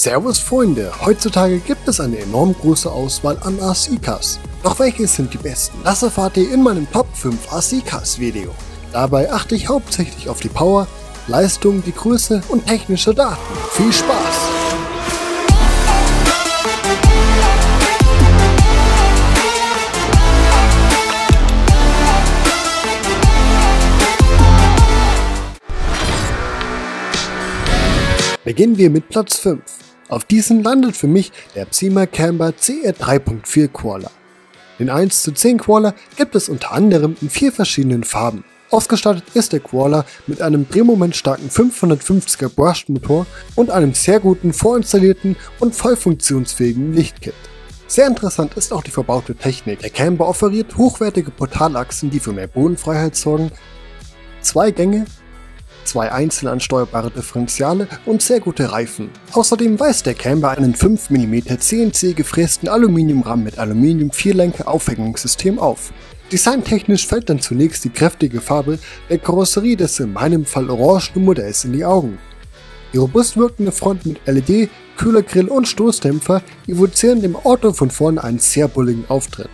Servus Freunde, heutzutage gibt es eine enorm große Auswahl an RC-Cars. Doch welche sind die besten? Das erfahrt ihr in meinem Top 5 RC-Cars Video. Dabei achte ich hauptsächlich auf die Power, Leistung, die Größe und technische Daten. Viel Spaß! Beginnen wir mit Platz 5. Auf diesen landet für mich der Psyma Camber CR 3.4 Crawler. Den 1:10 Crawler gibt es unter anderem in 4 verschiedenen Farben. Ausgestattet ist der Crawler mit einem drehmomentstarken 550er Brushed Motor und einem sehr guten vorinstallierten und voll funktionsfähigen Lichtkit. Sehr interessant ist auch die verbaute Technik. Der Camber offeriert hochwertige Portalachsen, die für mehr Bodenfreiheit sorgen, 2 Gänge, 2 einzeln ansteuerbare Differentiale und sehr gute Reifen. Außerdem weist der Camber einen 5 mm CNC gefrästen Aluminiumrahmen mit Aluminium-Vierlenker-Aufhängungssystem auf. Designtechnisch fällt dann zunächst die kräftige Farbe der Karosserie des in meinem Fall orangenen Modells in die Augen. Die robust wirkende Front mit LED, Kühlergrill und Stoßdämpfer evozieren dem Auto von vorne einen sehr bulligen Auftritt.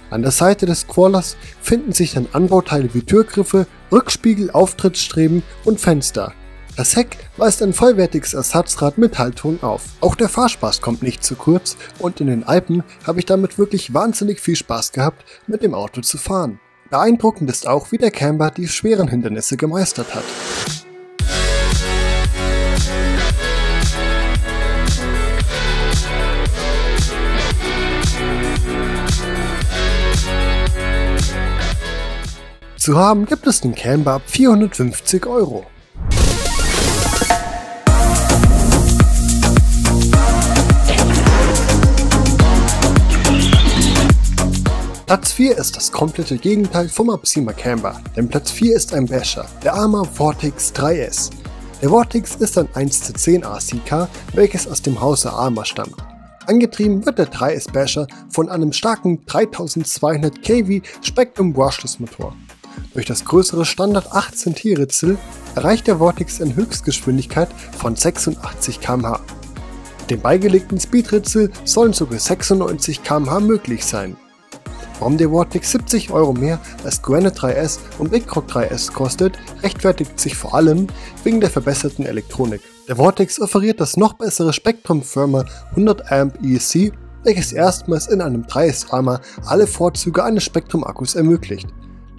An der Seite des Crawlers finden sich dann Anbauteile wie Türgriffe, Rückspiegel, Auftrittsstreben und Fenster. Das Heck weist ein vollwertiges Ersatzrad mit Halterung auf. Auch der Fahrspaß kommt nicht zu kurz und in den Alpen habe ich damit wirklich wahnsinnig viel Spaß gehabt, mit dem Auto zu fahren. Beeindruckend ist auch, wie der Camber die schweren Hindernisse gemeistert hat. Zu haben gibt es den Camber ab 450 €. Platz 4 ist das komplette Gegenteil vom Psyma Camber, denn Platz 4 ist ein Basher, der Arrma Vortex 3S. Der Vortex ist ein 1:10 RC-Car, welches aus dem Hause Arrma stammt. Angetrieben wird der 3S Basher von einem starken 3200 kW Spektrum Brushless Motor. Durch das größere Standard 18 T-Ritzel erreicht der Vortex eine Höchstgeschwindigkeit von 86 km/h. Mit dem beigelegten Speedritzel sollen sogar 96 km/h möglich sein. Warum der Vortex 70 € mehr als Granite 3S und Big Rock 3S kostet, rechtfertigt sich vor allem wegen der verbesserten Elektronik. Der Vortex offeriert das noch bessere Spektrum Firma 100 Amp ESC, welches erstmals in einem 3S Arrma alle Vorzüge eines Spektrum-Akkus ermöglicht.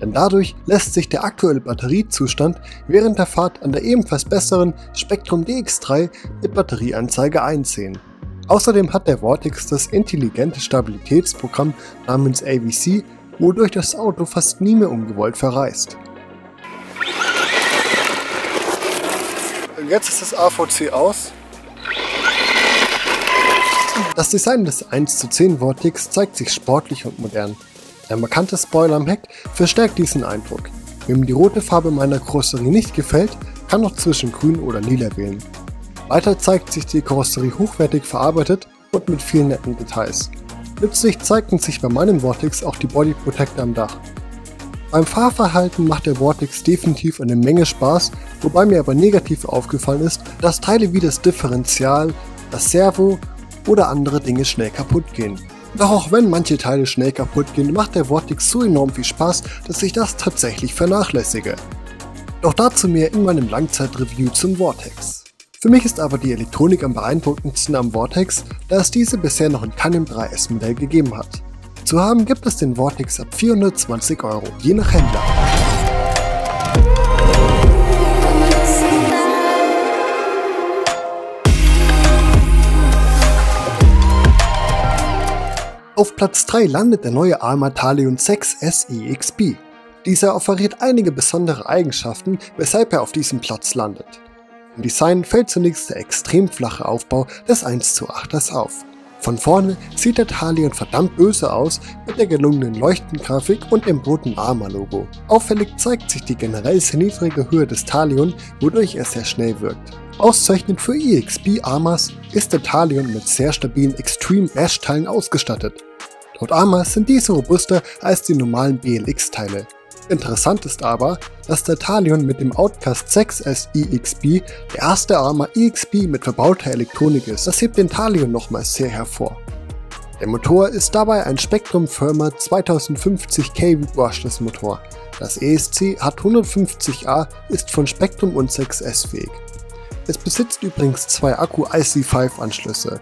Denn dadurch lässt sich der aktuelle Batteriezustand während der Fahrt an der ebenfalls besseren Spektrum DX3 mit Batterieanzeige einsehen. Außerdem hat der Vortex das intelligente Stabilitätsprogramm namens AVC, wodurch das Auto fast nie mehr ungewollt verreist. Jetzt ist das AVC aus. Das Design des 1:10 Vortex zeigt sich sportlich und modern. Der markante Spoiler am Heck verstärkt diesen Eindruck. Wem die rote Farbe meiner Karosserie nicht gefällt, kann noch zwischen grün oder lila wählen. Weiter zeigt sich die Karosserie hochwertig verarbeitet und mit vielen netten Details. Nützlich zeigten sich bei meinem Vortex auch die Body Protector am Dach. Beim Fahrverhalten macht der Vortex definitiv eine Menge Spaß, wobei mir aber negativ aufgefallen ist, dass Teile wie das Differential, das Servo oder andere Dinge schnell kaputt gehen. Doch auch wenn manche Teile schnell kaputt gehen, macht der Vortex so enorm viel Spaß, dass ich das tatsächlich vernachlässige. Doch dazu mehr in meinem Langzeitreview zum Vortex. Für mich ist aber die Elektronik am beeindruckendsten am Vortex, da es diese bisher noch in keinem 3S-Modell gegeben hat. Zu haben gibt es den Vortex ab 420 €, je nach Händler. Auf Platz 3 landet der neue Arrma Talion 6 SE XB. Dieser offeriert einige besondere Eigenschaften, weshalb er auf diesem Platz landet. Im Design fällt zunächst der extrem flache Aufbau des 1:8ers auf. Von vorne sieht der Talion verdammt böse aus mit der gelungenen Leuchtengrafik und dem roten Arrma-Logo. Auffällig zeigt sich die generell sehr niedrige Höhe des Talion, wodurch er sehr schnell wirkt. Auszeichnend für EXB Arrmas ist der Talion mit sehr stabilen Extreme Bash-Teilen ausgestattet. Laut Arrma sind diese robuster als die normalen BLX-Teile. Interessant ist aber, dass der Talion mit dem Outcast 6S EXP der erste Arma EXP mit verbauter Elektronik ist. Das hebt den Talion nochmals sehr hervor. Der Motor ist dabei ein Spektrum Firma 2050 kW Brushless Motor. Das ESC hat 150A, ist von Spektrum und 6S fähig. Es besitzt übrigens zwei Akku-IC5 Anschlüsse.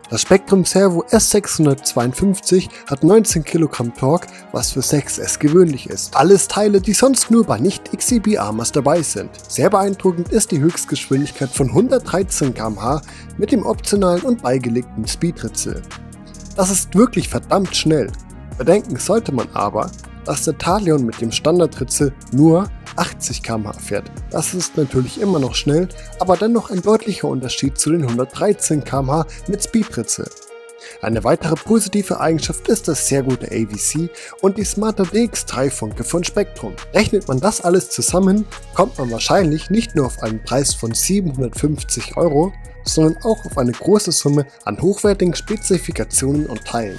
Das Spektrum Servo S652 hat 19 Kilogramm Torque, was für 6S gewöhnlich ist. Alles Teile, die sonst nur bei Nicht-XCB Armas dabei sind. Sehr beeindruckend ist die Höchstgeschwindigkeit von 113 km/h mit dem optionalen und beigelegten Speedritzel. Das ist wirklich verdammt schnell. Bedenken sollte man aber, dass der Talion mit dem Standardritzel nur 80 km/h fährt. Das ist natürlich immer noch schnell, aber dennoch ein deutlicher Unterschied zu den 113 km/h mit Speedritzel. Eine weitere positive Eigenschaft ist das sehr gute AVC und die smarte DX3-Funke von Spektrum. Rechnet man das alles zusammen, kommt man wahrscheinlich nicht nur auf einen Preis von 750 €, sondern auch auf eine große Summe an hochwertigen Spezifikationen und Teilen.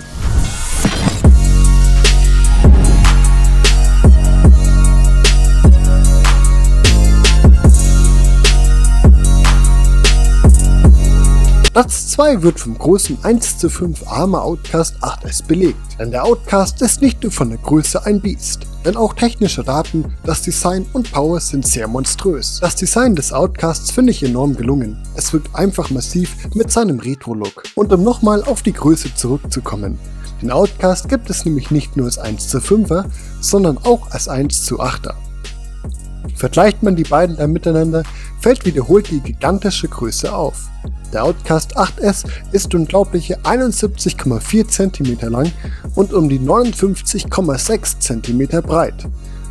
Platz 2 wird vom großen 1:5 Arma Outcast 8S belegt, denn der Outcast ist nicht nur von der Größe ein Biest, denn auch technische Daten, das Design und Power sind sehr monströs. Das Design des Outcasts finde ich enorm gelungen, es wirkt einfach massiv mit seinem Retro-Look. Und um nochmal auf die Größe zurückzukommen, den Outcast gibt es nämlich nicht nur als 1:5er, sondern auch als 1:8er. Vergleicht man die beiden dann miteinander, fällt wiederholt die gigantische Größe auf. Der Outcast 8S ist unglaubliche 71,4 cm lang und um die 59,6 cm breit.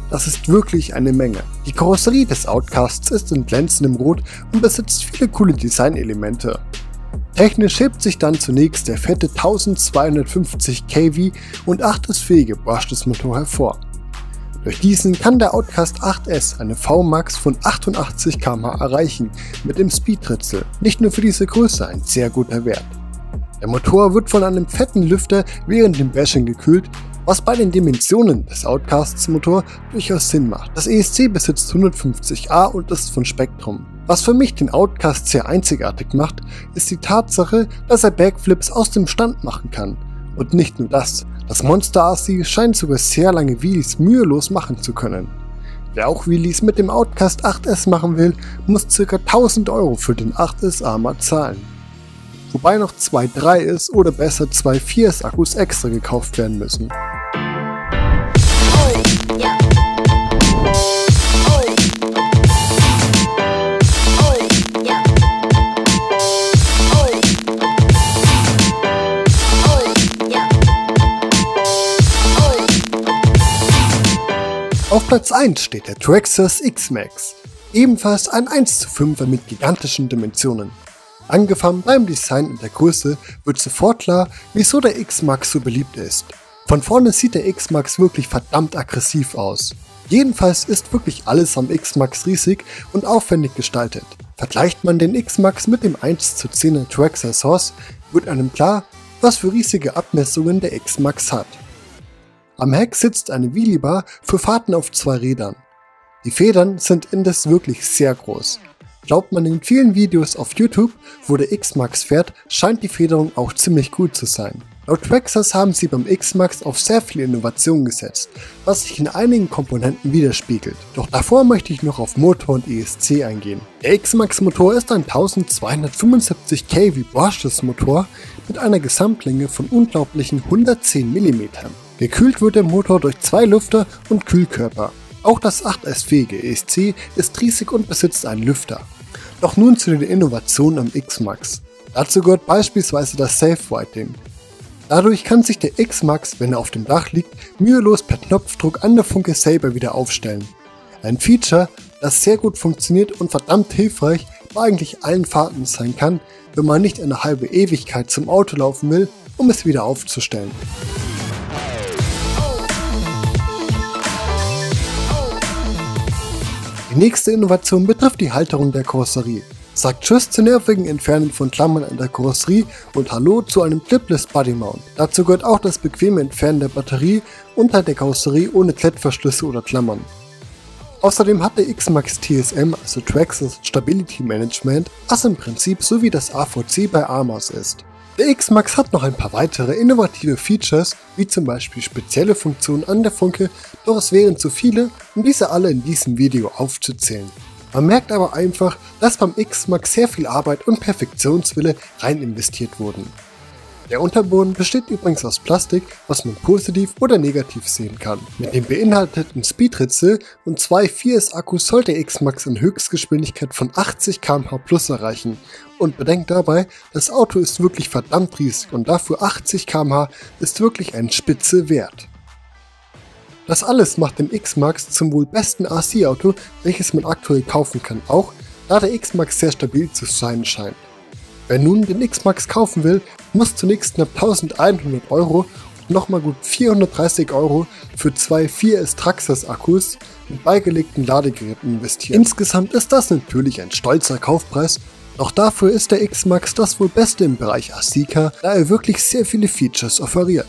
Das ist wirklich eine Menge. Die Karosserie des Outcasts ist in glänzendem Rot und besitzt viele coole Designelemente. Technisch hebt sich dann zunächst der fette 1250 kW und 8S-fähige Brushless-Motor hervor. Durch diesen kann der Outcast 8S eine Vmax von 88 km/h erreichen mit dem Speedritzel. Nicht nur für diese Größe ein sehr guter Wert. Der Motor wird von einem fetten Lüfter während dem Bashing gekühlt, was bei den Dimensionen des Outcasts Motor durchaus Sinn macht. Das ESC besitzt 150A und ist von Spektrum. Was für mich den Outcast sehr einzigartig macht, ist die Tatsache, dass er Backflips aus dem Stand machen kann. Und nicht nur das. Das Monster RC scheint sogar sehr lange Wheelies mühelos machen zu können. Wer auch Wheelies mit dem Outcast 8S machen will, muss ca. 1000 € für den 8S Arma zahlen. Wobei noch 2 3S oder besser 2 4S Akkus extra gekauft werden müssen. Auf Platz 1 steht der Traxxas X-Max, ebenfalls ein 1:5er mit gigantischen Dimensionen. Angefangen beim Design und der Größe wird sofort klar, wieso der X-Max so beliebt ist. Von vorne sieht der X-Max wirklich verdammt aggressiv aus. Jedenfalls ist wirklich alles am X-Max riesig und aufwendig gestaltet. Vergleicht man den X-Max mit dem 1:10er Traxxas Horse, wird einem klar, was für riesige Abmessungen der X-Max hat. Am Heck sitzt eine Wheelie-Bar für Fahrten auf 2 Rädern. Die Federn sind indes wirklich sehr groß. Glaubt man den vielen Videos auf YouTube, wo der X-Max fährt, scheint die Federung auch ziemlich gut zu sein. Laut Traxxas haben sie beim X-Max auf sehr viel Innovation gesetzt, was sich in einigen Komponenten widerspiegelt. Doch davor möchte ich noch auf Motor und ESC eingehen. Der X-Max Motor ist ein 1275 kW Brushless Motor mit einer Gesamtlänge von unglaublichen 110 mm. Gekühlt wird der Motor durch 2 Lüfter und Kühlkörper. Auch das 8S-fähige ESC ist riesig und besitzt einen Lüfter. Doch nun zu den Innovationen am X-Max. Dazu gehört beispielsweise das Safe Whiting. Dadurch kann sich der X-Max, wenn er auf dem Dach liegt, mühelos per Knopfdruck an der Funke selber wieder aufstellen. Ein Feature, das sehr gut funktioniert und verdammt hilfreich bei eigentlich allen Fahrten sein kann, wenn man nicht eine halbe Ewigkeit zum Auto laufen will, um es wieder aufzustellen. Die nächste Innovation betrifft die Halterung der Karosserie. sagt Tschüss zur nervigen Entfernung von Klammern an der Karosserie und Hallo zu einem Clipless Body Mount. Dazu gehört auch das bequeme Entfernen der Batterie unter der Karosserie ohne Klettverschlüsse oder Klammern. Außerdem hat der X-Max TSM, also Traxxas Stability Management, was im Prinzip so wie das AVC bei AMAS ist. Der X-Max hat noch ein paar weitere innovative Features, wie zum Beispiel spezielle Funktionen an der Funke, doch es wären zu viele, um diese alle in diesem Video aufzuzählen. Man merkt aber einfach, dass beim X-Max sehr viel Arbeit und Perfektionswille rein investiert wurden. Der Unterboden besteht übrigens aus Plastik, was man positiv oder negativ sehen kann. Mit dem beinhalteten Speedritzel und zwei 4S-Akkus sollte der X-Max eine Höchstgeschwindigkeit von 80 km/h plus erreichen. Und bedenkt dabei, das Auto ist wirklich verdammt riesig und dafür 80 km/h ist wirklich ein spitze Wert. Das alles macht den X-Max zum wohl besten RC-Auto, welches man aktuell kaufen kann, auch da der X-Max sehr stabil zu sein scheint. Wer nun den X-Max kaufen will, muss zunächst knapp 1100 € und nochmal gut 430 € für zwei 4S Traxxas Akkus mit beigelegten Ladegeräten investieren. Insgesamt ist das natürlich ein stolzer Kaufpreis, doch dafür ist der X-Max das wohl Beste im Bereich RC-Car, da er wirklich sehr viele Features offeriert.